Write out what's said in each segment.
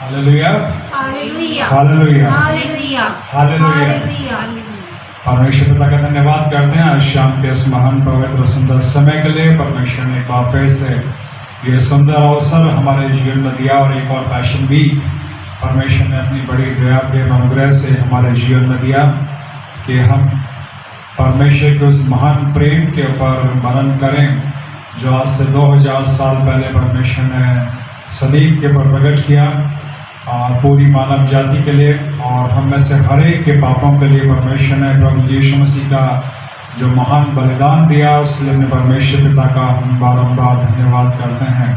Hallelujah, hallelujah, hallelujah, hallelujah, hallelujah. Hallelujah. परमेश्वर पिता का धन्यवाद करते हैं आज शाम के इस महान पवित्र सुंदर समय के लिए। परमेश्वर ने एक बार फिर से ये सुंदर अवसर हमारे जीवन में दिया और एक और पैशन वीक परमेश्वर ने अपनी बड़ी दया प्रेम अनुग्रह से हमारे जीवन में दिया कि हम परमेश्वर के उस महान प्रेम के ऊपर मनन करें जो आज से 2000 साल पहले परमेश्वर ने सलीब के ऊपर प्रकट किया और पूरी मानव जाति के लिए और हम में से हर एक के पापों के लिए परमेश्वर ने प्रभु यीशु मसीह का जो महान बलिदान दिया उसके लिए परमेश्वर पिता का हम बारंबार धन्यवाद करते हैं।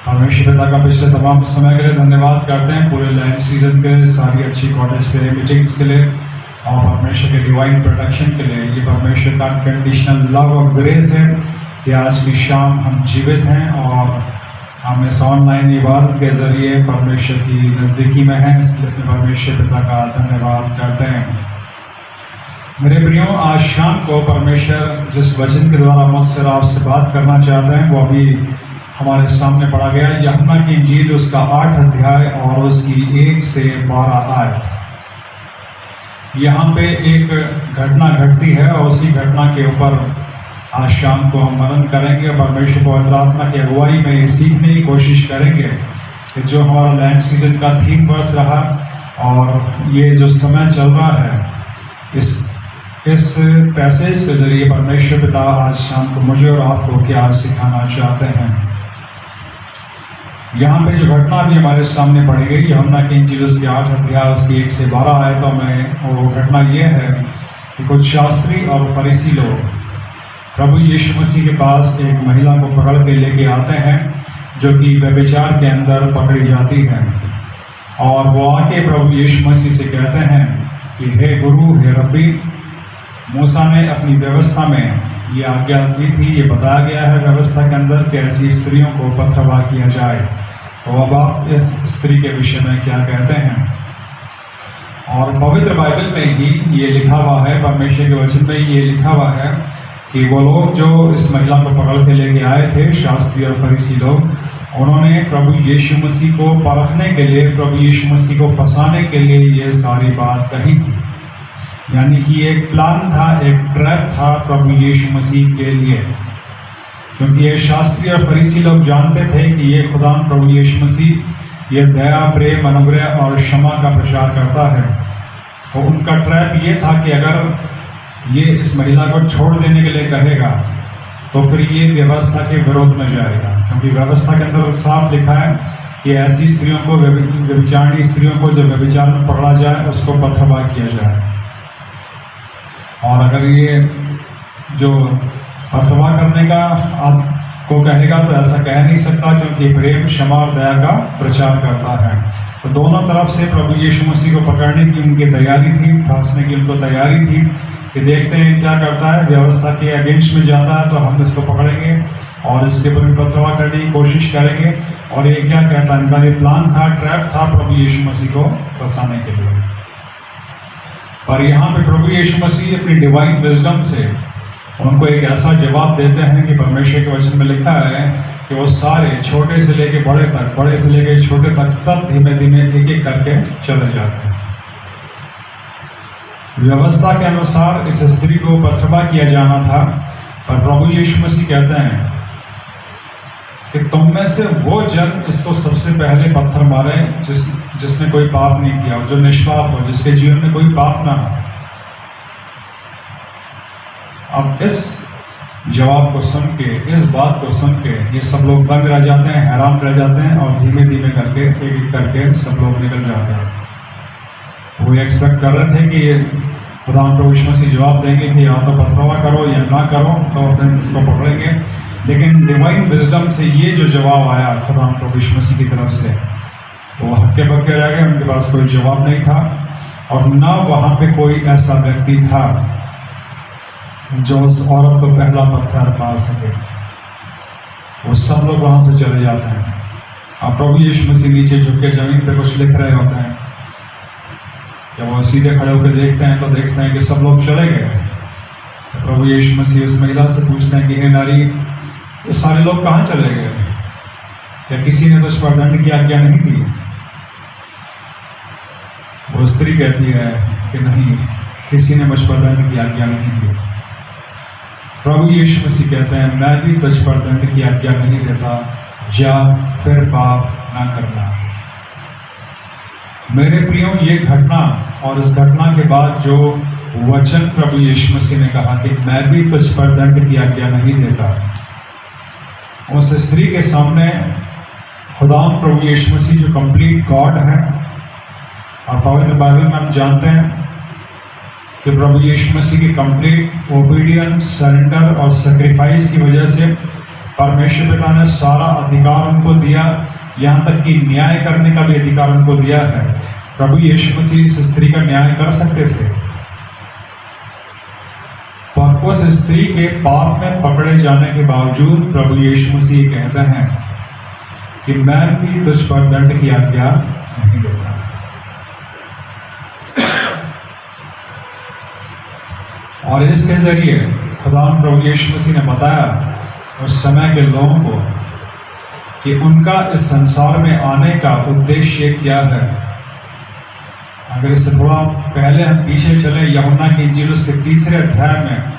परमेश्वर पिता का पिछले तमाम समय के लिए धन्यवाद करते हैं, पूरे लैंड सीजन के लिए, सारी अच्छी कॉटेज के लिए, मीटिंग्स के लिए और परमेश्वर के डिवाइन प्रोटेक्शन के लिए। ये परमेश्वर का अनकंडीशनल लव और ग्रेस है कि आज की शाम हम जीवित हैं और हम इस ऑनलाइन इबादत के जरिए परमेश्वर की नज़दीकी में हैं, इसलिए अपने परमेश्वर पिता का धन्यवाद करते हैं। मेरे प्रियो, आज शाम को परमेश्वर जिस वचन के द्वारा मुझसे और आपसे बात करना चाहते हैं वो अभी हमारे सामने पढ़ा गया है। यूहन्ना की इंजील उसका 8 अध्याय और उसकी 1 से 12 आयत। यहाँ पे एक घटना घटती है और उसी घटना के ऊपर आज शाम को हम मनन करेंगे। परमेश्वर पवित्र आत्मा की अगुवाई में ये सीखने की कोशिश करेंगे कि जो हमारा लैंड सीजन का थीम वर्स रहा और ये जो समय चल रहा है इस पैसेज के जरिए परमेश्वर पिता आज शाम को मुझे और आपको क्या सिखाना चाहते हैं। यहाँ पे जो घटना अभी हमारे सामने पढ़ी गई यूहन्ना की इंजील उसके 8 अध्याय उसकी 1 से 12 आयतों में वो घटना ये है कि कुछ शास्त्री और फरीसी लोग प्रभु यीशु मसीह के पास एक महिला को पकड़ के लेके आते हैं जो कि व्यभिचार के अंदर पकड़ी जाती है और वो आके प्रभु यीशु मसीह से कहते हैं कि हे गुरु, हे रब्बी, मूसा ने अपनी व्यवस्था में ये आज्ञा दी थी, ये बताया गया है व्यवस्था के अंदर कि ऐसी स्त्रियों को पथरवाह किया जाए, तो अब आप इस स्त्री के विषय में क्या कहते हैं। और पवित्र बाइबल में ही ये लिखा हुआ है, परमेश्वर के वचन में ये लिखा हुआ है कि वो लोग जो इस महिला को पकड़ के लेके आए थे, शास्त्री और फरीसी लोग, उन्होंने प्रभु यीशु मसीह को परखने के लिए, प्रभु यीशु मसीह को फंसाने के लिए ये सारी बात कही थी। यानी कि एक प्लान था, एक ट्रैप था प्रभु यीशु मसीह के लिए, क्योंकि ये शास्त्री और फरीसी लोग जानते थे कि ये खुदा प्रभु यीशु मसीह ये दया, प्रेम, अनुग्रह और क्षमा का प्रचार करता है। तो उनका ट्रैप ये था कि अगर ये इस महिला को छोड़ देने के लिए कहेगा तो फिर ये व्यवस्था के विरोध में जाएगा, क्योंकि व्यवस्था के अंदर साफ लिखा है कि ऐसी स्त्रियों को, व्यभिचारिणी स्त्रियों को जो व्यभिचार में पकड़ा जाए उसको पथरवाह किया जाए। और अगर ये जो पथरवाह करने का आपको कहेगा तो ऐसा कह नहीं सकता, क्योंकि प्रेम, क्षमा और दया का प्रचार करता है। तो दोनों तरफ से प्रभु यीशु मसीह को पकड़ने की उनकी तैयारी थी, फांसने की उनको तैयारी थी कि देखते हैं क्या करता है, व्यवस्था के अगेंस्ट में जाता है तो हम इसको पकड़ेंगे और इसके ऊपर पथरवाह करने की कोशिश करेंगे। और ये क्या कहता है, इनका ये प्लान था, ट्रैप था प्रभु यीशु मसीह को फंसाने के लिए। पर यहाँ पे प्रभु यीशु मसीह अपनी डिवाइन विजडम से उनको एक ऐसा जवाब देते हैं कि परमेश्वर के वचन में लिखा है कि वो सारे, छोटे से लेके बड़े तक, बड़े से लेके छोटे तक, सब धीमे धीमे एक एक करके चले जाते हैं। व्यवस्था के अनुसार इस स्त्री को पथरवाह किया जाना था, पर प्रभु यीशु मसीह कहते हैं कि तुम में से वो जन इसको सबसे पहले पत्थर मारे जिसने कोई पाप नहीं किया, जो निष्पाप हो, जिसके जीवन में कोई पाप ना हो। अब इस जवाब को सुन के, इस बात को सुन के ये सब लोग दंग रह जाते हैं, हैरान रह जाते हैं और धीमे धीमे करके एक एक करके सब लोग निकल जाते हैं। वो एक्सपेक्ट कर रहे थे कि खुदा प्रभु यीशु मसीह जवाब देंगे कि या तो पथरवाह करो या ना करो, तो अपने इसको पकड़ेंगे। लेकिन डिवाइन विजडम से ये जो जवाब आया खुदा प्रभु यीशु मसीह की तरफ से, तो वो हक्के बक्के रह गए, उनके पास कोई जवाब नहीं था और ना वहाँ पे कोई ऐसा व्यक्ति था जो उस औरत को पहला पत्थर मार सके। वो सब लोग वहाँ से चले जाते हैं और प्रभु यीशु मसीह नीचे झुक के जमीन पे कुछ लिख रहे होते हैं। जब वो सीधे खड़े होकर देखते हैं तो देखते हैं कि सब लोग चले गए। तो प्रभु यीशु मसीह इस महिला से पूछते हैं कि हे नारी, ये सारे लोग कहाँ चले गए? क्या किसी ने तुझ पर दंड की आज्ञा नहीं दी? वो स्त्री कहती है कि नहीं, किसी ने मुझ पर दंड की आज्ञा नहीं दी। प्रभु यीशु मसीह कहते हैं, मैं भी तुझ पर दंड की आज्ञा नहीं देता, जा फिर पाप ना करना। मेरे प्रियो, ये घटना और इस घटना के बाद जो वचन प्रभु यीशु मसीह ने कहा कि मैं भी तुझ पर दंड की आज्ञा नहीं देता, उस स्त्री के सामने खुदाम प्रभु यीशु मसीह जो कंप्लीट गॉड है, और पवित्र बाइबल में हम जानते हैं कि प्रभु यीशु मसीह की कंप्लीट ओबीडियंस, सरेंडर और सेक्रीफाइस की वजह से परमेश्वर पिता ने सारा अधिकार उनको दिया, यहाँ तक कि न्याय करने का भी अधिकार उनको दिया है। प्रभु यीशु मसीह इस स्त्री का न्याय कर सकते थे, पर उस स्त्री के पाप में पकड़े जाने के बावजूद प्रभु यीशु मसीह कहते हैं कि मैं भी तुझ पर दंड की आज्ञा नहीं देता। और इसके जरिए खुदा प्रभु यीशु मसीह ने बताया उस समय के लोगों को कि उनका इस संसार में आने का उद्देश्य क्या है। अगर इससे थोड़ा पहले हम पीछे चले, यूहन्ना की इंजील उसके 3 अध्याय में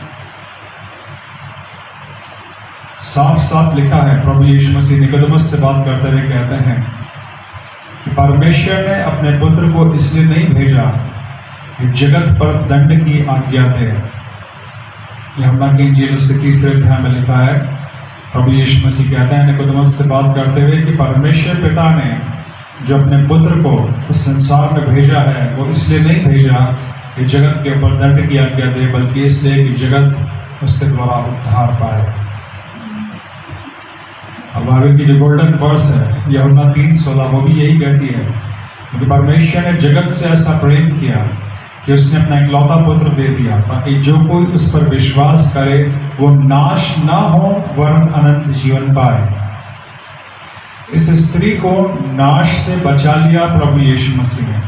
साफ साफ लिखा है, प्रभु यीशु मसीह निकोदेमुस से बात करते हुए कहते हैं कि परमेश्वर ने अपने पुत्र को इसलिए नहीं भेजा कि जगत पर दंड की आज्ञा दे। यूहन्ना की इंजील उसके 3 अध्याय में लिखा है, प्रभु यीशु मसीह कहते हैं निकोदेमुस से बात करते हुए कि परमेश्वर पिता ने जो अपने पुत्र को उस संसार में भेजा है, वो इसलिए नहीं भेजा कि जगत के ऊपर दंड की आज्ञा दे, बल्कि इसलिए कि जगत उसके द्वारा उद्धार पाए। अब बाइबल की जो गोल्डन वर्स है यूहन्ना 3:16, वो भी यही कहती है, क्योंकि परमेश्वर ने जगत से ऐसा प्रेम किया कि उसने अपना इकलौता पुत्र दे दिया, ताकि जो कोई उस पर विश्वास करे वो नाश ना हो वरन अनंत जीवन पाए। इस स्त्री को नाश से बचा लिया प्रभु यीशु मसीह ने,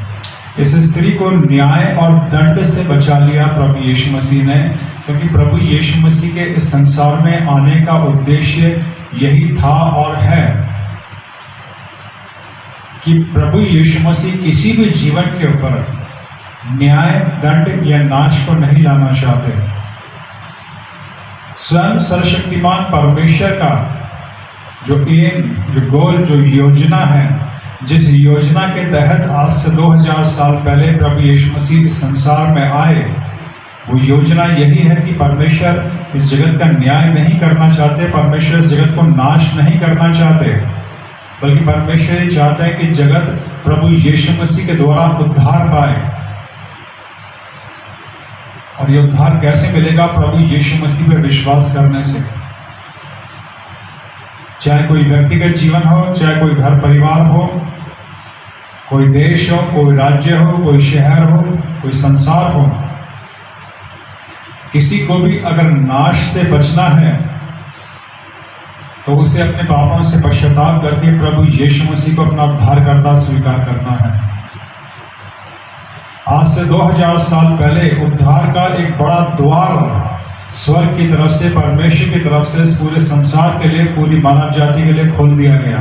इस स्त्री को न्याय और दंड से बचा लिया प्रभु यीशु मसीह ने, क्योंकि प्रभु यीशु मसीह के इस संसार में आने का उद्देश्य यही था और है कि प्रभु यीशु मसीह किसी भी जीवन के ऊपर न्याय, दंड या नाश को नहीं लाना चाहते। स्वयं सर्वशक्तिमान परमेश्वर का जो एम, जो गोल, जो योजना है, जिस योजना के तहत आज से 2000 साल पहले प्रभु यीशु मसीह इस संसार में आए, वो योजना यही है कि परमेश्वर इस जगत का न्याय नहीं करना चाहते, परमेश्वर इस जगत को नाश नहीं करना चाहते, बल्कि परमेश्वर ये चाहता है कि जगत प्रभु यीशु मसीह के द्वारा उद्धार पाए। और ये उद्धार कैसे मिलेगा? प्रभु यीशु मसीह पर विश्वास करने से। चाहे कोई व्यक्तिगत जीवन हो, चाहे कोई घर परिवार हो, कोई देश हो, कोई राज्य हो, कोई शहर हो, कोई संसार हो, किसी को भी अगर नाश से बचना है तो उसे अपने पापों से पश्चाताप करके प्रभु यीशु मसीह को अपना उद्धारकर्ता स्वीकार करना है। आज से 2000 साल पहले उद्धार का एक बड़ा द्वार स्वर्ग की तरफ से, परमेश्वर की तरफ से इस पूरे संसार के लिए, पूरी मानव जाति के लिए खोल दिया गया।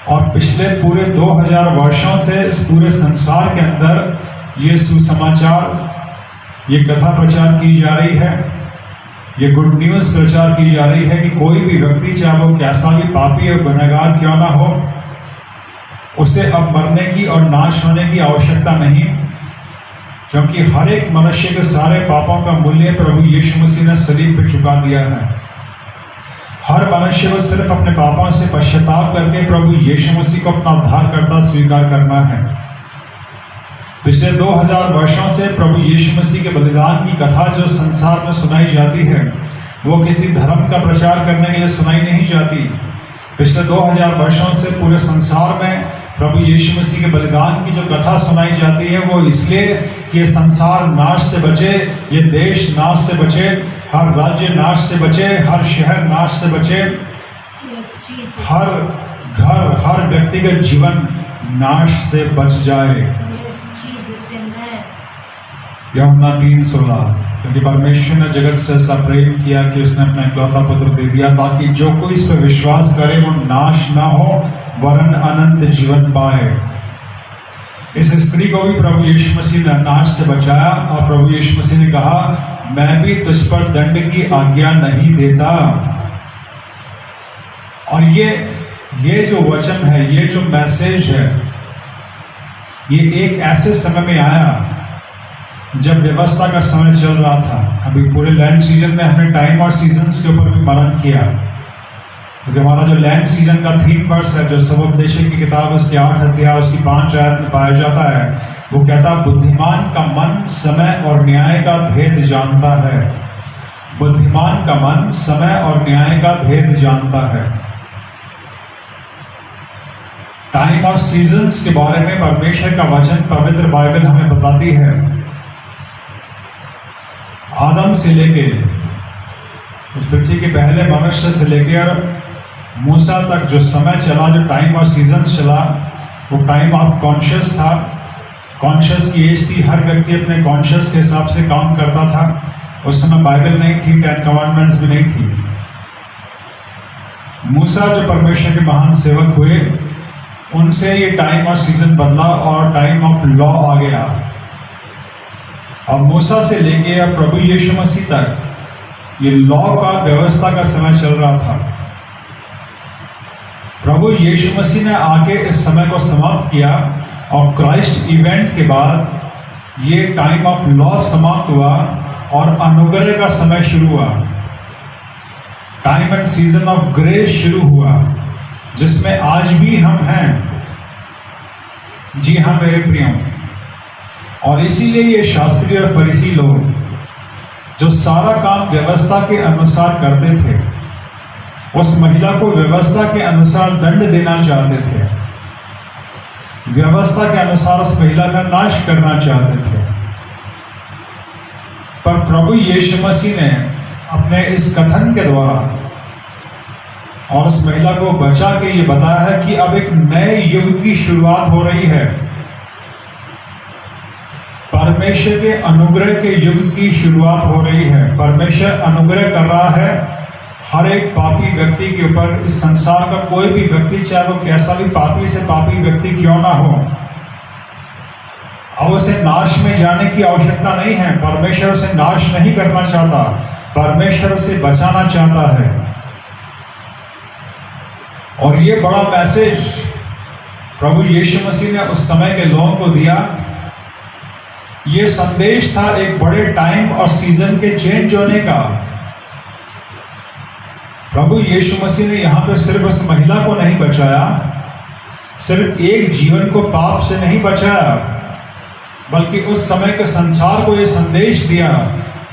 और पिछले पूरे 2000 वर्षों से इस पूरे संसार के अंदर ये सुसमाचार, ये कथा प्रचार की जा रही है, ये गुड न्यूज प्रचार की जा रही है कि कोई भी व्यक्ति, चाहे वो कैसा भी पापी और गुनहगार क्यों ना हो, उसे अब मरने की और नाश होने की आवश्यकता नहीं, क्योंकि हर एक मनुष्य के सारे पापों का मूल्य प्रभु यीशु मसीह ने सलीब पर चुका दिया है। हर मनुष्य को सिर्फ अपने पापों से पश्चाताप करके प्रभु यीशु मसीह को अपना उद्धारकर्ता स्वीकार करना है। पिछले 2000 वर्षों से प्रभु यीशु मसीह के बलिदान की कथा जो संसार में सुनाई जाती है, वो किसी धर्म का प्रचार करने के लिए सुनाई नहीं जाती। पिछले 2000 वर्षों से पूरे संसार में प्रभु यीशु मसीह के बलिदान की जो कथा सुनाई जाती है, वो इसलिए कि ये संसार नाश से बचे, ये देश नाश से बचे, हर राज्य नाश से बचे, हर शहर नाश से बचे, हर घर, हर व्यक्तिगत जीवन नाश से बच जाए। यूहन्ना 3:16। क्योंकि परमेश्वर ने जगत से ऐसा प्रेम किया कि उसने अपना इकलौता पुत्र दे दिया, ताकि जो कोई इस पर विश्वास करे वो नाश ना हो वरन अनंत जीवन पाए। इस स्त्री को भी प्रभु यीशु मसीह ने नाश से बचाया, और प्रभु यीशु मसीह ने कहा, मैं भी तुझ पर दंड की आज्ञा नहीं देता। और ये जो वचन है, ये जो मैसेज है, ये एक ऐसे समय में आया जब व्यवस्था का समय चल रहा था। अभी पूरे लैंड सीजन में हमने टाइम और सीजन्स के ऊपर भी मनन किया, क्योंकि हमारा जो लैंड सीजन का थीम वर्स है, जो सबोपदेशक की किताब उसके 8 अध्याय उसकी 5 आयत में पाया जाता है, वो कहता है, बुद्धिमान का मन समय और न्याय का भेद जानता है। बुद्धिमान का मन समय और न्याय का भेद जानता है। टाइम और सीजन्स के बारे में परमेश्वर का वचन, पवित्र बाइबल हमें बताती है। आदम से लेके, इस पृथ्वी के पहले मनुष्य से लेकर मूसा तक जो समय चला, जो टाइम और सीजन चला, वो टाइम ऑफ कॉन्शियस था। कॉन्शियस की एज थी, हर व्यक्ति अपने कॉन्शियस के हिसाब से काम करता था। उस समय बाइबल नहीं थी, 10 कमांडमेंट्स भी नहीं थी। मूसा जो परमेश्वर के महान सेवक हुए, उनसे ये टाइम और सीजन बदला और टाइम ऑफ लॉ आ गया। और मूसा से लेके अब प्रभु यीशु मसीह तक ये लॉ का, व्यवस्था का समय चल रहा था। प्रभु यीशु मसीह ने आके इस समय को समाप्त किया, और क्राइस्ट इवेंट के बाद ये टाइम ऑफ लॉ समाप्त हुआ और अनुग्रह का समय शुरू हुआ। Time and season of grace शुरू हुआ, जिसमें आज भी हम हैं। जी हाँ मेरे प्रियो, और इसीलिए ये शास्त्री और फरीसी लोग जो सारा काम व्यवस्था के अनुसार करते थे, उस महिला को व्यवस्था के अनुसार दंड देना चाहते थे, व्यवस्था के अनुसार उस महिला का नाश करना चाहते थे। पर प्रभु यीशु मसीह ने अपने इस कथन के द्वारा और उस महिला को बचा के ये बताया है कि अब एक नए युग की शुरुआत हो रही है। परमेश्वर के अनुग्रह के युग की शुरुआत हो रही है। परमेश्वर अनुग्रह कर रहा है हर एक पापी व्यक्ति के ऊपर। इस संसार का कोई भी व्यक्ति, चाहे वो कैसा भी पापी से पापी व्यक्ति क्यों ना हो, अब उसे नाश में जाने की आवश्यकता नहीं है। परमेश्वर उसे नाश नहीं करना चाहता, परमेश्वर उसे बचाना चाहता है। और ये बड़ा मैसेज प्रभु यीशु मसीह ने उस समय के लोगों को दिया। ये संदेश था एक बड़े टाइम और सीजन के चेंज होने का। प्रभु यीशु मसीह ने यहाँ पे सिर्फ उस महिला को नहीं बचाया, सिर्फ एक जीवन को पाप से नहीं बचाया, बल्कि उस समय के संसार को ये संदेश दिया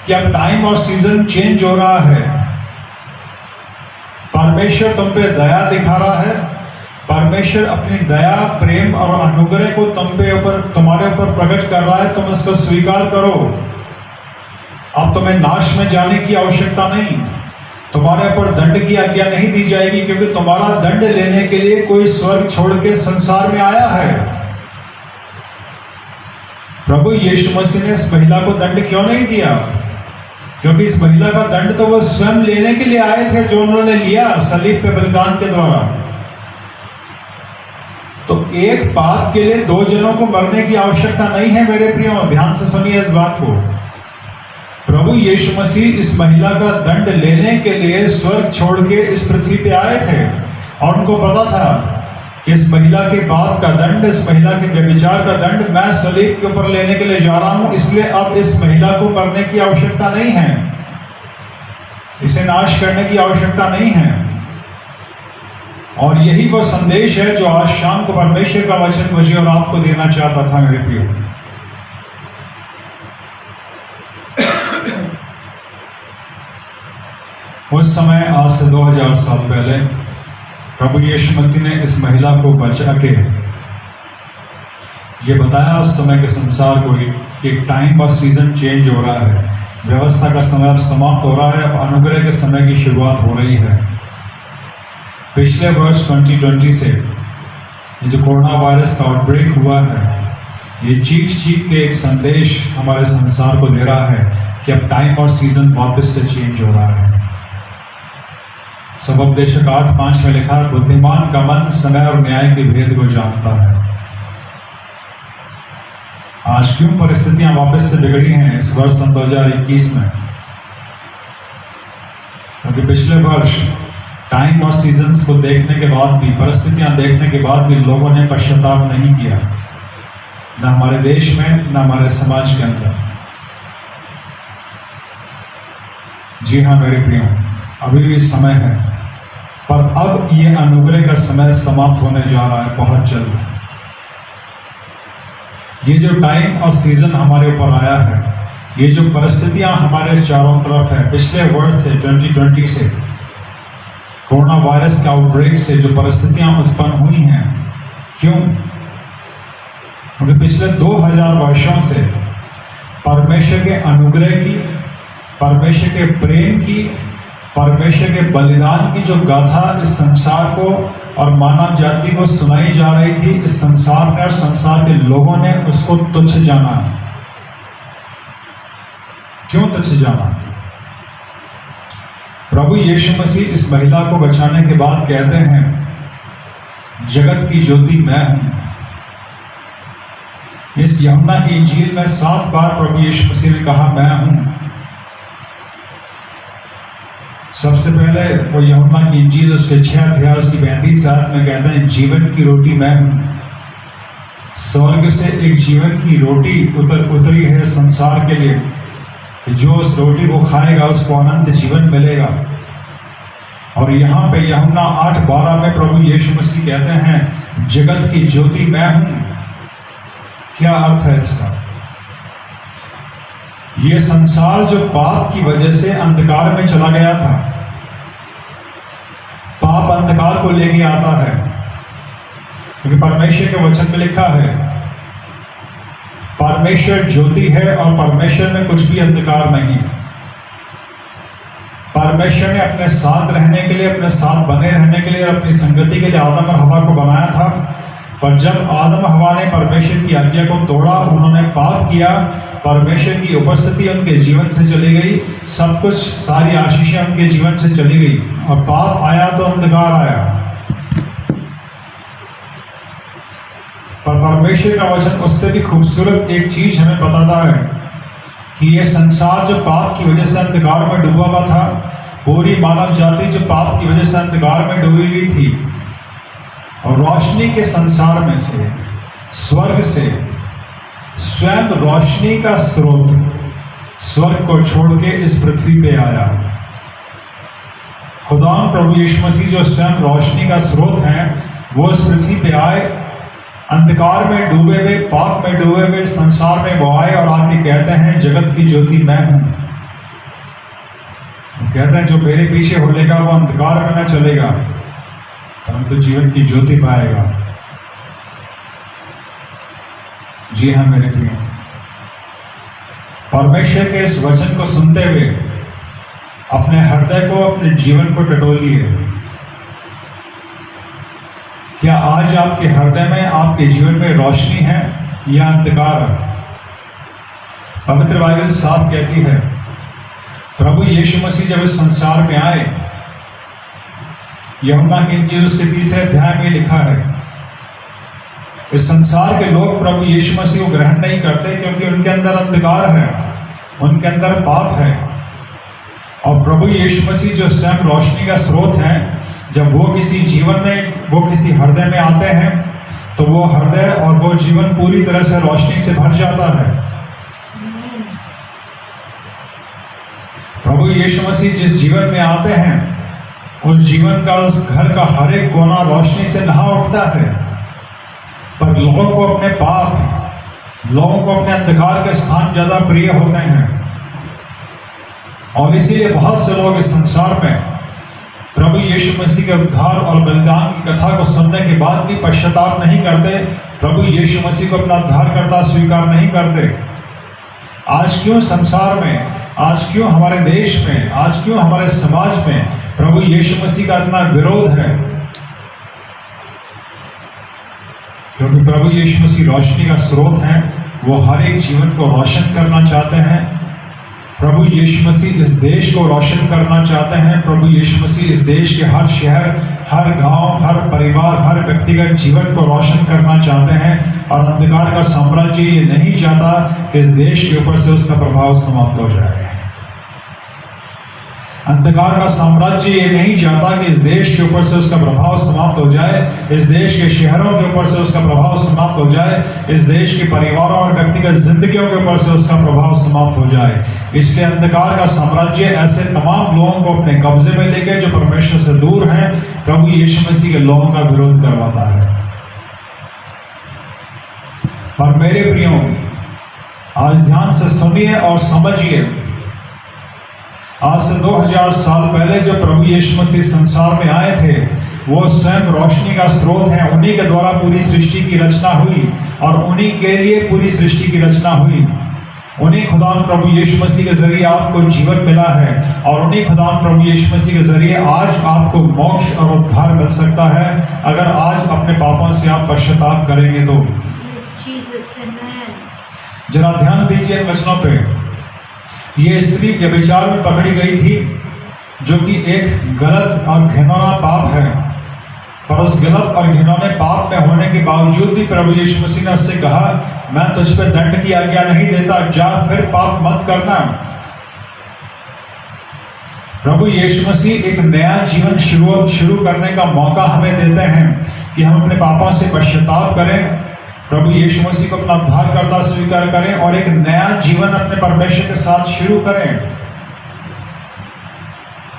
कि अब टाइम और सीजन चेंज हो रहा है। परमेश्वर तुम पे दया दिखा रहा है। परमेश्वर अपनी दया, प्रेम और अनुग्रह को तुम्हारे ऊपर प्रकट कर रहा है। तुम इसको स्वीकार करो। अब तुम्हें नाश में जाने की आवश्यकता नहीं, तुम्हारे ऊपर दंड की आज्ञा नहीं दी जाएगी, क्योंकि तुम्हारा दंड लेने के लिए कोई स्वर्ग छोड़ के संसार में आया है। प्रभु यीशु मसीह ने इस महिला को दंड क्यों नहीं दिया? क्योंकि इस महिला का दंड तो वो स्वयं लेने के लिए आए थे, जो उन्होंने लिया सलीब पे बलिदान के द्वारा। तो एक पाप के लिए दो जनों को मरने की आवश्यकता नहीं है मेरे प्रियो। ध्यान से सुनिए इस बात को। प्रभु यीशु मसीह इस महिला का दंड लेने के लिए स्वर्ग छोड़ के इस पृथ्वी पे आए थे, और उनको पता था कि इस महिला के पाप का दंड, इस महिला के व्यभिचार का दंड मैं सलीब के ऊपर लेने के लिए जा रहा हूं। इसलिए अब इस महिला को मरने की आवश्यकता नहीं है, इसे नाश करने की आवश्यकता नहीं है। और यही वो संदेश है जो आज शाम को परमेश्वर का वचन मुझे और आपको देना चाहता था मेरे प्रियो। उस समय आज से 2000 साल पहले प्रभु यीशु मसीह ने इस महिला को बचा के ये बताया उस समय के संसार को कि टाइम और सीजन चेंज हो रहा है, व्यवस्था का समय अब समाप्त हो रहा है, अब अनुग्रह के समय की शुरुआत हो रही है। पिछले वर्ष 2020 से ये जो कोरोना वायरस का आउटब्रेक हुआ है, ये चीख के एक संदेश हमारे संसार को दे रहा है कि अब टाइम और सीजन वापस से चेंज हो रहा है। सबोपदेशक 8:5 में लिखा है, बुद्धिमान का मन समय और न्याय के भेद को जानता है। आज क्यों परिस्थितियां वापस से बिगड़ी हैं इस वर्ष 2021 में? क्योंकि पिछले वर्ष टाइम और सीजन्स को देखने के बाद भी, परिस्थितियां देखने के बाद भी लोगों ने पश्चाताप नहीं किया, न हमारे देश में न हमारे समाज के अंदर। जी हाँ मेरे प्रियो, अभी भी समय है, पर अब ये अनुग्रह का समय समाप्त होने जा रहा है बहुत जल्द। ये जो टाइम और सीजन हमारे ऊपर आया है, ये जो परिस्थितियां हमारे चारों तरफ है, पिछले वर्ष से 2020 से, कोरोना वायरस के आउटब्रेक से जो परिस्थितियां उत्पन्न हुई हैं, क्यों? क्योंकि पिछले 2000 वर्षों से परमेश्वर के अनुग्रह की, परमेश्वर के प्रेम की, परमेश्वर के बलिदान की जो गाथा इस संसार को और मानव जाति को सुनाई जा रही थी, इस संसार में और संसार के लोगों ने उसको तुच्छ जाना है। क्यों तुच्छ जाना? प्रभु यीशु मसीह इस महिला को बचाने के बाद कहते हैं, जगत की ज्योति मैं हूं। इस यूहन्ना की इंजील में 7 बार प्रभु यीशु मसीह ने कहा मैं हूं। सबसे पहले वो यूहन्ना की इंजील उसके 6 अध्याय उसकी 35 आयत में कहते हैं, जीवन की रोटी मैं हूं। स्वर्ग से एक जीवन की रोटी उतरी है संसार के लिए, जो उस रोटी को खाएगा उसको अनंत जीवन मिलेगा। और यहाँ पे यूहन्ना 8:12 में प्रभु यीशु मसीह कहते हैं, जगत की ज्योति मैं हूं। क्या अर्थ है इसका? ये संसार जो पाप की वजह से अंधकार में चला गया था, पाप अंधकार को लेके आता है, क्योंकि परमेश्वर के वचन में लिखा है, परमेश्वर ज्योति है और परमेश्वर में कुछ भी अंधकार नहीं। परमेश्वर ने अपने साथ रहने के लिए, अपने साथ बने रहने के लिए और अपनी संगति के लिए आदम और हवा को बनाया था। पर जब आदम हवा ने परमेश्वर की आज्ञा को तोड़ा, उन्होंने पाप किया, परमेश्वर की उपस्थिति उनके जीवन से चली गई, सब कुछ, सारी आशीषें उनके जीवन से चली गई और पाप आया तो अंधकार आया। पर परमेश्वर का वचन उससे भी खूबसूरत एक चीज हमें बताता है कि ये संसार जो पाप की वजह से अंधकार में डूबा हुआ था, पूरी मानव जाति जो पाप की वजह से अंधकार में डूबी हुई थी, और रोशनी के संसार में से, स्वर्ग से स्वयं रोशनी का स्रोत स्वर्ग को छोड़ के इस पृथ्वी पे आया। खुदा प्रभु यीशु मसीह जो स्वयं रोशनी का स्रोत हैं, वो इस पृथ्वी पे आए, अंधकार में डूबे हुए, पाप में डूबे हुए संसार में वो आए और आके कहते हैं, जगत की ज्योति मैं हूं। कहते हैं, जो मेरे पीछे होलेगा वो अंधकार में न चलेगा, परंतु जीवन की ज्योति पाएगा। जी हाँ मेरे प्रिय, परमेश्वर के इस वचन को सुनते हुए अपने हृदय को, अपने जीवन को टटोलिए। क्या आज आपके हृदय में, आपके जीवन में रोशनी है या अंधकार? पवित्र बाइबल साफ कहती है, प्रभु यीशु मसीह जब इस संसार में आए, यूहन्ना की इंजील उसके 3 अध्याय में लिखा है, इस संसार के लोग प्रभु यीशु मसीह को ग्रहण नहीं करते क्योंकि उनके अंदर अंधकार है, उनके अंदर पाप है। और प्रभु यीशु मसीह जो स्वयं रोशनी का स्रोत है, जब वो किसी जीवन में, वो किसी हृदय में आते हैं, तो वो हृदय और वो जीवन पूरी तरह से रोशनी से भर जाता है। प्रभु यीशु मसीह जिस जीवन में आते हैं, उस जीवन का, उस घर का हर एक कोना रोशनी से नहा उठता है। पर लोगों को अपने पाप, लोगों को अपने अंधकार के स्थान ज्यादा प्रिय होते हैं, और इसीलिए बहुत से लोग इस संसार में प्रभु यीशु मसीह के उद्धार और बलिदान की कथा को सुनने के बाद भी पश्चाताप नहीं करते, प्रभु यीशु मसीह को अपना उद्धारकर्ता स्वीकार नहीं करते। आज क्यों संसार में, आज क्यों हमारे देश में, आज क्यों हमारे समाज में प्रभु यीशु मसीह का इतना विरोध है? क्योंकि प्रभु यीशु मसीह रोशनी का स्रोत है, वो हर एक जीवन को रोशन करना चाहते हैं, प्रभु यीशु मसीह इस देश को रोशन करना चाहते हैं। प्रभु यीशु मसीह इस देश के हर शहर, हर गांव, हर परिवार, हर व्यक्तिगत जीवन को रोशन करना चाहते हैं। और अंधकार का साम्राज्य ये नहीं चाहता कि इस देश के ऊपर से उसका प्रभाव समाप्त हो जाए। अंधकार का साम्राज्य ये नहीं चाहता कि इस देश के ऊपर से उसका प्रभाव समाप्त हो जाए, इस देश के शहरों के ऊपर से उसका प्रभाव समाप्त हो जाए, इस देश के परिवारों और व्यक्तिगत जिंदगियों के ऊपर से उसका प्रभाव समाप्त हो जाए। इसलिए अंधकार का साम्राज्य ऐसे तमाम लोगों को अपने कब्जे में लेके जो परमेश्वर से दूर हैं, प्रभु यीशु मसीह के लोगों का विरोध करवाता है। और मेरे प्रियो, आज ध्यान से सुनिए और समझिए, आज से 2000 साल पहले जो प्रभु यीशु मसीह संसार में आए थे, वो स्वयं रोशनी का स्रोत है। उन्हीं के द्वारा पूरी सृष्टि की रचना हुई और उन्हीं के लिए पूरी सृष्टि की रचना हुई। उन्हीं खुदा प्रभु यीशु मसीह के जरिए आपको जीवन मिला है और उन्हीं खुदा प्रभु यीशु मसीह के जरिए आज आपको मोक्ष और उद्धार मिल सकता है, अगर आज अपने पापों से आप पश्चाताप करेंगे तो। Yes, Jesus, amen. जरा ध्यान दीजिए इन वचनों पे। ये स्त्री व्यभिचार में पकड़ी गई थी, जो कि एक गलत और घिनौना पाप है। पर उस गलत और घिनौने पाप में होने के बावजूद भी प्रभु यीशु मसीह ने उससे कहा, मैं तुझ पे दंड की आज्ञा नहीं देता, जा फिर पाप मत करना। प्रभु यीशु मसीह एक नया जीवन शुरू करने का मौका हमें देते हैं कि हम अपने पापों से पश्चाताप करें, प्रभु यीशु मसीह को अपना उद्धारकर्ता स्वीकार करें और एक नया जीवन अपने परमेश्वर के साथ शुरू करें।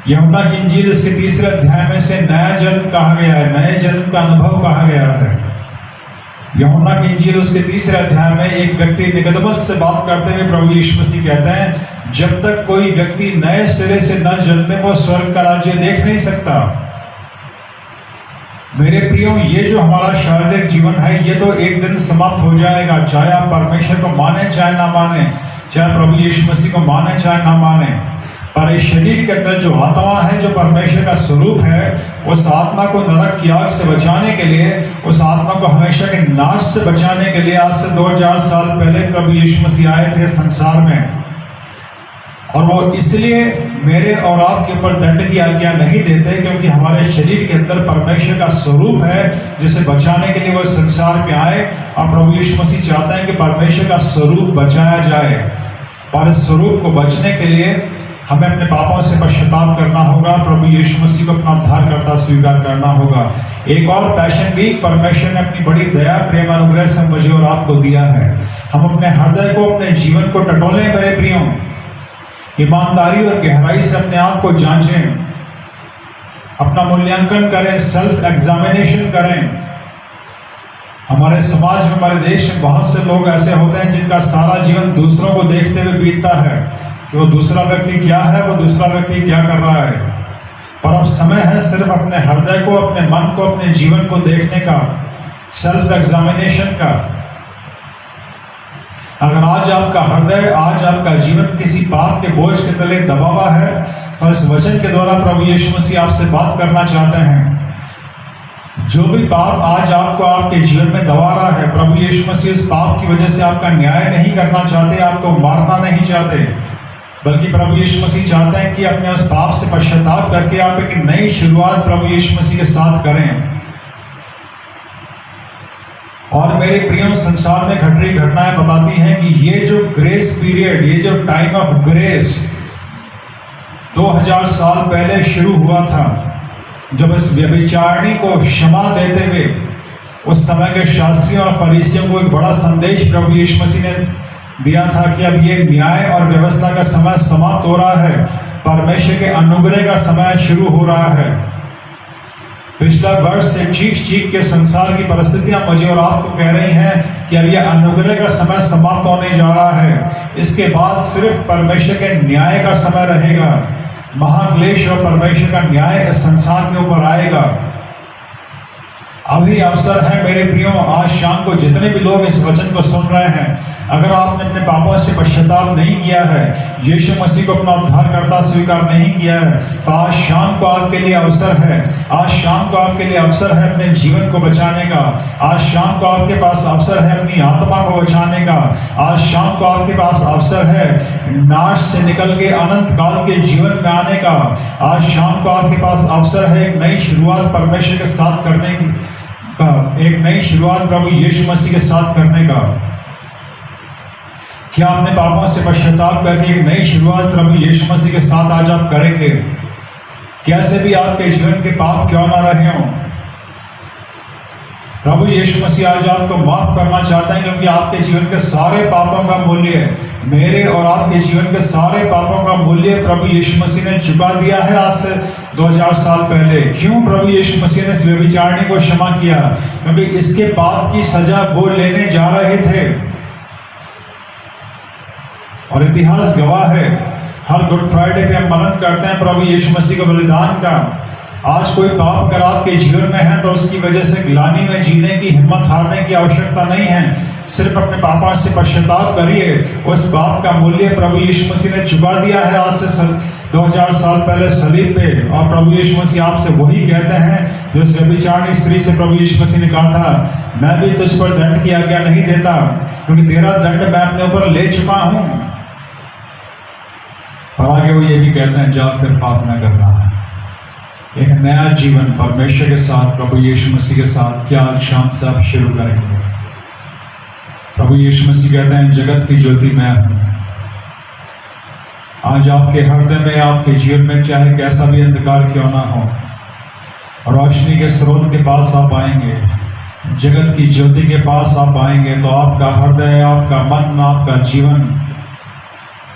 यूहन्ना की इंजील इसके 3 अध्याय में से नया जन्म कहा गया है, नए जन्म का अनुभव कहा गया है। यूहन्ना की इंजील उसके 3 अध्याय में एक व्यक्ति निकोदेमुस से बात करते हुए प्रभु यीशु मसीह कहते हैं, जब तक कोई व्यक्ति नए सिरे से न जन्मे वो स्वर्ग का राज्य देख नहीं सकता। मेरे प्रियो, ये जो हमारा शारीरिक जीवन है, ये तो एक दिन समाप्त हो जाएगा, चाहे आप परमेश्वर को माने चाहे ना माने, चाहे प्रभु यीशु मसीह को माने चाहे ना माने। पर इस शरीर के अंदर जो आत्मा है, जो परमेश्वर का स्वरूप है, उस आत्मा को नरक की आग से बचाने के लिए, उस आत्मा को हमेशा के नाश से बचाने के लिए आज से 2000 साल पहले प्रभु यीशु मसीह आए थे संसार में। और वो इसलिए मेरे और आपके ऊपर दंड की आज्ञा नहीं देते, क्योंकि हमारे शरीर के अंदर परमेश्वर का स्वरूप है, जिसे बचाने के लिए वो संसार में आए। और प्रभु यीशु मसीह चाहते हैं कि परमेश्वर का स्वरूप बचाया जाए। पर इस स्वरूप को बचने के लिए हमें अपने पापों से पश्चाताप करना होगा, प्रभु यीशु मसीह को अपना उद्धारकर्ता स्वीकार करना होगा। एक और पैशन वीक परमेश्वर ने अपनी बड़ी दया, प्रेम, अनुग्रह से मुझे और आपको दिया है। हम अपने हृदय को, अपने जीवन को टटोलें मेरे प्रियो, ईमानदारी और गहराई से अपने आप को जांचें, अपना मूल्यांकन करें, सेल्फ एग्जामिनेशन करें। हमारे समाज में, हमारे देश में बहुत से लोग ऐसे होते हैं जिनका सारा जीवन दूसरों को देखते हुए बीतता है कि वो दूसरा व्यक्ति क्या है, वो दूसरा व्यक्ति क्या कर रहा है। पर अब समय है सिर्फ अपने हृदय को, अपने मन को, अपने जीवन को देखने का, सेल्फ एग्जामिनेशन का। अगर आज आपका हृदय, आज आपका जीवन किसी पाप के बोझ के तले दबा हुआ है, तो इस वचन के द्वारा प्रभु यीशु मसीह आपसे बात करना चाहते हैं। जो भी पाप आज आपको आपके जीवन में दबा रहा है, प्रभु यीशु मसीह इस पाप की वजह से आपका न्याय नहीं करना चाहते, आपको मारना नहीं चाहते, बल्कि प्रभु यीशु मसीह चाहते हैं कि अपने उस पाप से पश्चाताप करके आप एक नई शुरुआत प्रभु यीशु मसीह के साथ करें। और मेरे प्रियो, संसार में घट रही घटनाएं बताती हैं कि ये जो ग्रेस पीरियड, ये जो टाइम ऑफ ग्रेस 2000 साल पहले शुरू हुआ था, जब इस व्यभिचारिणी को क्षमा देते हुए उस समय के शास्त्रियों और फरीसियों को एक बड़ा संदेश प्रभु यीशु मसीह ने दिया था कि अब ये न्याय और व्यवस्था का समय समाप्त हो रहा है, परमेश्वर के अनुग्रह का समय शुरू हो रहा है। पिछला वर्ष से चीख के संसार की परिस्थितियां मुझे और आपको कह रही हैं कि अब यह अनुग्रह का समय समाप्त होने जा रहा है। इसके बाद सिर्फ परमेश्वर के न्याय का समय रहेगा। महाक्लेश और परमेश्वर का न्याय इस संसार के ऊपर आएगा। अभी अवसर है मेरे प्रियो, आज शाम को जितने भी लोग इस वचन को सुन रहे हैं, अगर आपने अपने पापों से पश्चाताप नहीं किया है, यीशु मसीह को अपना उद्धारकर्ता स्वीकार नहीं किया है, तो आज शाम को आपके लिए अवसर है। आज शाम को आपके लिए अवसर है अपने जीवन को बचाने का। आज शाम को आपके पास अवसर है अपनी आत्मा को बचाने का। आज शाम को आपके पास अवसर है नाश से निकल के अनंत काल के जीवन में आने का। आज शाम को आपके पास अवसर है एक नई शुरुआत परमेश्वर के साथ करने का, एक नई शुरुआत प्रभु यीशु मसीह के साथ करने का। क्या अपने पापों से पश्चाताप करके एक नई शुरुआत प्रभु यीशु मसीह के साथ आज आप करेंगे? कैसे भी आपके जीवन के पाप क्यों ना रहे हों, प्रभु यीशु मसीह आज आपको माफ करना चाहते हैं, क्योंकि आपके जीवन के सारे पापों का मूल्य, मेरे और आपके जीवन के सारे पापों का मूल्य प्रभु यीशु मसीह ने चुका दिया है आज से 2000 साल पहले। क्यों प्रभु यीशु मसीह ने इस व्यभिचारिणी को क्षमा किया? क्योंकि इसके पाप की सजा वो लेने जा रहे थे। और इतिहास गवाह है, हर गुड फ्राइडे पे हम मनन करते हैं प्रभु यीशु मसीह के बलिदान का। आज कोई पाप अगर आपके जीवन में है तो उसकी वजह से ग्लानि में जीने की हिम्मत हारने की आवश्यकता नहीं है। सिर्फ अपने पापों से पश्चाताप करिए। उस पाप का मूल्य प्रभु यीशु मसीह ने चुका दिया है आज से 2000 साल पहले सलीब पे। और प्रभु यीशु मसीह आपसे वही कहते हैं जो उस व्यभिचारिणी स्त्री से प्रभु यीशु मसीह ने कहा था, मैं भी तुझ पर दंड की आज्ञा नहीं देता, क्योंकि तेरा दंड मैं अपने ऊपर ले चुका हूं। और आगे वो ये भी कहते हैं, जा फिर पाप न करना। एक नया जीवन परमेश्वर के साथ, प्रभु यीशु मसीह के साथ क्या आज शाम से आप शुरू करेंगे? प्रभु यीशु मसीह कहते हैं, जगत की ज्योति मैं हूं। आज आपके हृदय में, आपके जीवन में चाहे कैसा भी अंधकार क्यों ना हो, रोशनी के स्रोत के पास आप आएंगे, जगत की ज्योति के पास आप आएंगे, तो आपका हृदय, आपका मन, आपका जीवन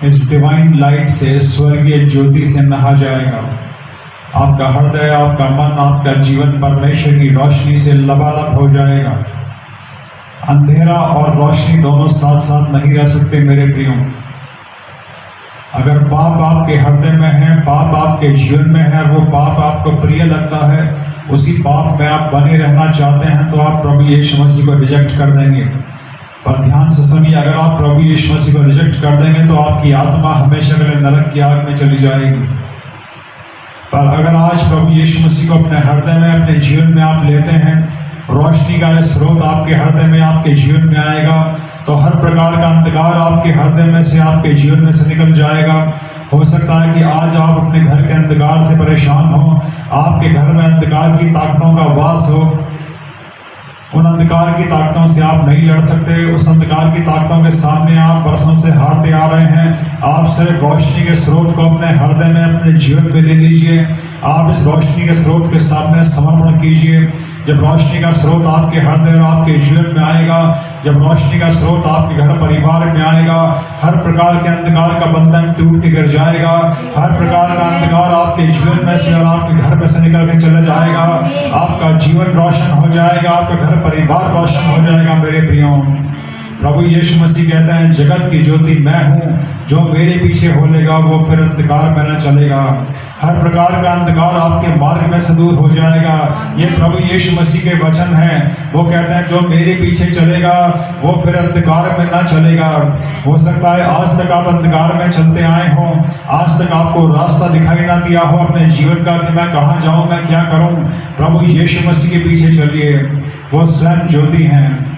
इस डिवाइन लाइट से, स्वर्गीय ज्योति से नहा जाएगा। आपका हृदय, आपका मन, आपका जीवन परमेश्वर की रोशनी से लबालब हो जाएगा। अंधेरा और रोशनी दोनों साथ साथ नहीं रह सकते मेरे प्रियो। अगर पाप आपके हृदय में है, पाप आपके जीवन में है, वो पाप आपको प्रिय लगता है, उसी पाप में आप बने रहना चाहते हैं, तो आप प्रभु यीशु मसीह को रिजेक्ट कर देंगे। पर ध्यान से सुनिए, अगर आप प्रभु यीशु मसीह को रिजेक्ट कर देंगे तो आपकी आत्मा हमेशा के लिए नरक की आग में चली जाएगी। पर अगर आज प्रभु यीशु मसीह को अपने हृदय में, अपने जीवन में आप लेते हैं, रोशनी का स्रोत आपके हृदय में, आपके जीवन में आएगा, तो हर प्रकार का अंधकार आपके हृदय में से, आपके जीवन में से निकल जाएगा। हो सकता है कि आज आप अपने घर के अंधकार से परेशान हो, आपके घर में अंधकार की ताकतों का वास हो, उन अंधकार की ताकतों से आप नहीं लड़ सकते, उस अंधकार की ताकतों के सामने आप बरसों से हारते आ रहे हैं। आप सिर्फ रोशनी के स्रोत को अपने हृदय में, अपने जीवन में ले लीजिए। आप इस रोशनी के स्रोत के सामने समर्पण कीजिए। जब रोशनी का स्रोत आपके हृदय और आपके जीवन में आएगा, जब रोशनी का स्रोत आपके घर परिवार में आएगा, हर प्रकार के अंधकार का बंधन टूट के गिर जाएगा। हर प्रकार का अंधकार आपके जीवन में से और आपके घर में से निकल के चला जाएगा। आपका जीवन रोशन हो जाएगा, आपका घर परिवार रोशन हो जाएगा। मेरे प्रियो, प्रभु यीशु मसीह कहते हैं, जगत की ज्योति मैं हूँ, जो मेरे पीछे होलेगा वो फिर अंधकार में न चलेगा। हर प्रकार का अंधकार आपके मार्ग में से दूर हो जाएगा। ये प्रभु यीशु मसीह के वचन हैं। वो कहते हैं, जो मेरे पीछे चलेगा वो फिर अंधकार में न चलेगा। हो सकता है आज तक आप अंधकार में चलते आए हों, आज तक आपको रास्ता दिखाई ना दिया हो अपने जीवन का कि मैं कहाँ जाऊँ, मैं क्या करूँ। प्रभु यीशु मसीह के पीछे चलिए, वो स्वयं ज्योति हैं।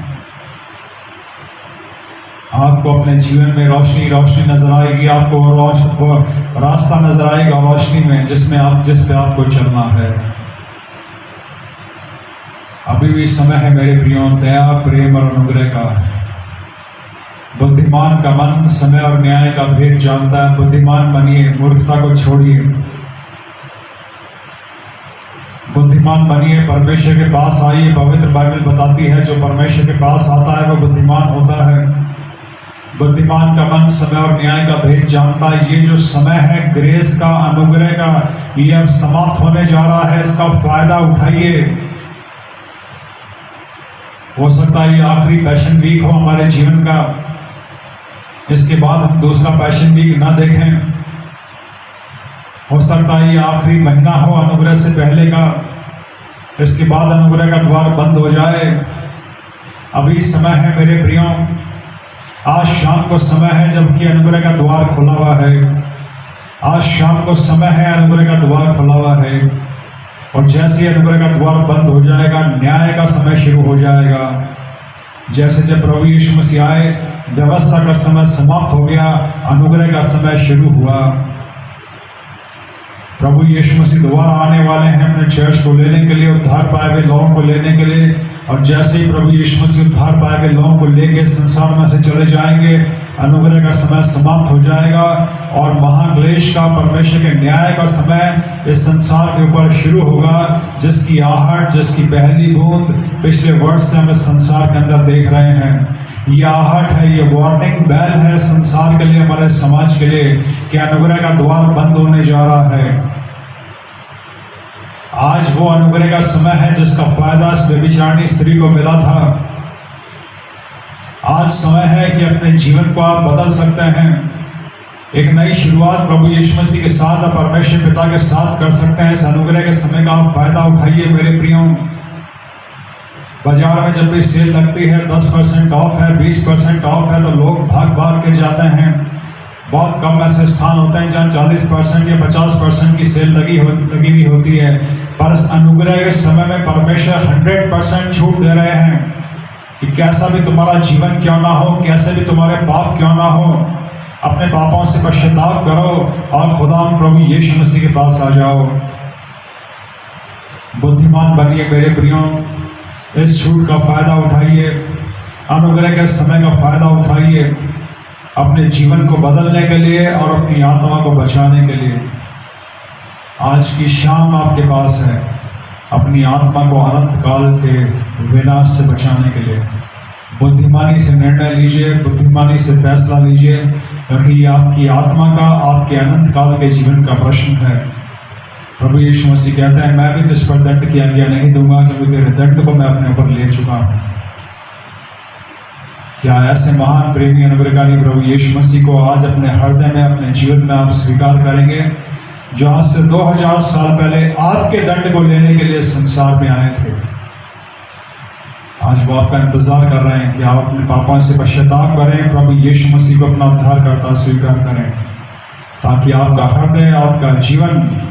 आपको अपने जीवन में रोशनी रोशनी नजर आएगी, आपको वो रास्ता नजर आएगा रोशनी में, जिस पे आपको चलना है। अभी भी समय है मेरे प्रियो, दया, प्रेम और अनुग्रह का। बुद्धिमान का मन समय और न्याय का भेद जानता है। बुद्धिमान बनिए, मूर्खता को छोड़िए। बुद्धिमान बनिए, परमेश्वर के पास आइए। पवित्र बाइबल बताती है, जो परमेश्वर के पास आता है वो बुद्धिमान होता है। बुद्धिमान का मन समय और न्याय का भेद जानता है। ये जो समय है ग्रेस का, अनुग्रह का, ये अब समाप्त होने जा रहा है। इसका फायदा उठाइए। हो सकता है ये आखिरी पैशन वीक हो हमारे जीवन का, इसके बाद हम दूसरा पैशन वीक ना देखें। हो सकता है ये आखिरी महीना हो अनुग्रह से पहले का, इसके बाद अनुग्रह का द्वार बंद हो जाए। अभी समय है मेरे प्रियो, आज शाम को समय है जबकि अनुग्रह का द्वार खुला हुआ है। आज शाम को समय है, अनुग्रह का द्वार खुला हुआ है। और जैसे ही अनुग्रह का द्वार बंद हो जाएगा, न्याय का समय शुरू हो जाएगा। जैसे जब प्रभु यीशु मसीह आए, व्यवस्था का समय समाप्त हो गया, अनुग्रह का समय शुरू हुआ। प्रभु यीशु मसीह दोबारा आने वाले हैं अपने चर्च को लेने के लिए, उद्धार पाए हुए लोगों को लेने के लिए। और जैसे ही प्रभु यीशु मसीह उद्धार पाए हुए लोगों को लेके संसार में से चले जाएंगे, अनुग्रह का समय समाप्त हो जाएगा और महाक्लेश का, परमेश्वर के न्याय का समय इस संसार के ऊपर शुरू होगा, जिसकी आहट, जिसकी पहली बूंद पिछले वर्ष से हम इस संसार के अंदर देख रहे हैं। ये आहट है, ये वार्निंग बेल है संसार के लिए, हमारे समाज के लिए, कि अनुग्रह का द्वार बंद होने जा रहा है। आज वो अनुग्रह का समय है जिसका फायदा इस व्यभिचारिणी स्त्री को मिला था। आज समय है कि अपने जीवन को आप बदल सकते हैं। एक नई शुरुआत प्रभु यीशु मसीह के साथ और परमेश्वर पिता के साथ कर सकते हैं। इस अनुग्रह के समय का आप फायदा उठाइए मेरे प्रियो। बाजार में जब भी सेल लगती है, 10% ऑफ है, 20% ऑफ है, तो लोग भाग भाग के जाते हैं। बहुत कम ऐसे स्थान होते हैं जहाँ 40% या 50% की सेल लगी हुई होती है। पर इस अनुग्रह के समय में परमेश्वर 100% छूट दे रहे हैं कि कैसा भी तुम्हारा जीवन क्यों ना हो, कैसे भी तुम्हारे पाप क्यों ना हो, अपने पापों से पश्चाताप करो और खुदा प्रभु यीशु मसीह के पास आ जाओ। बुद्धिमान बनिए मेरे प्रियो, इस छूट का फायदा उठाइए, अनुग्रह के समय का फायदा उठाइए, अपने जीवन को बदलने के लिए और अपनी आत्मा को बचाने के लिए। आज की शाम आपके पास है अपनी आत्मा को अनंत काल के विनाश से बचाने के लिए। बुद्धिमानी से निर्णय लीजिए, बुद्धिमानी से फैसला लीजिए, क्योंकि ये आपकी आत्मा का, आपके अनंत काल के जीवन का प्रश्न है। प्रभु यीशु मसीह कहते हैं, मैं भी तुझ पर दंड की आज्ञा नहीं दूंगा, क्योंकि तेरे दंड को मैं अपने ऊपर ले चुका हूं। क्या ऐसे महान प्रेमी अनुग्रहकारी प्रभु यीशु मसीह को आज अपने हृदय में, अपने जीवन में आप स्वीकार करेंगे, जो आज से 2000 साल पहले आपके दंड को लेने के लिए संसार में आए थे। आज वो आपका इंतजार कर रहे हैं कि आप अपने पापों से पश्चाताप करें, प्रभु यीशु मसीह को अपना उद्धारकर्ता स्वीकार करें, ताकि आपका हृदय, आपका जीवन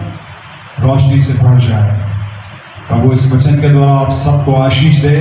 रोशनी से भर जाए। प्रभु इस वचन के द्वारा आप सबको आशीष दे।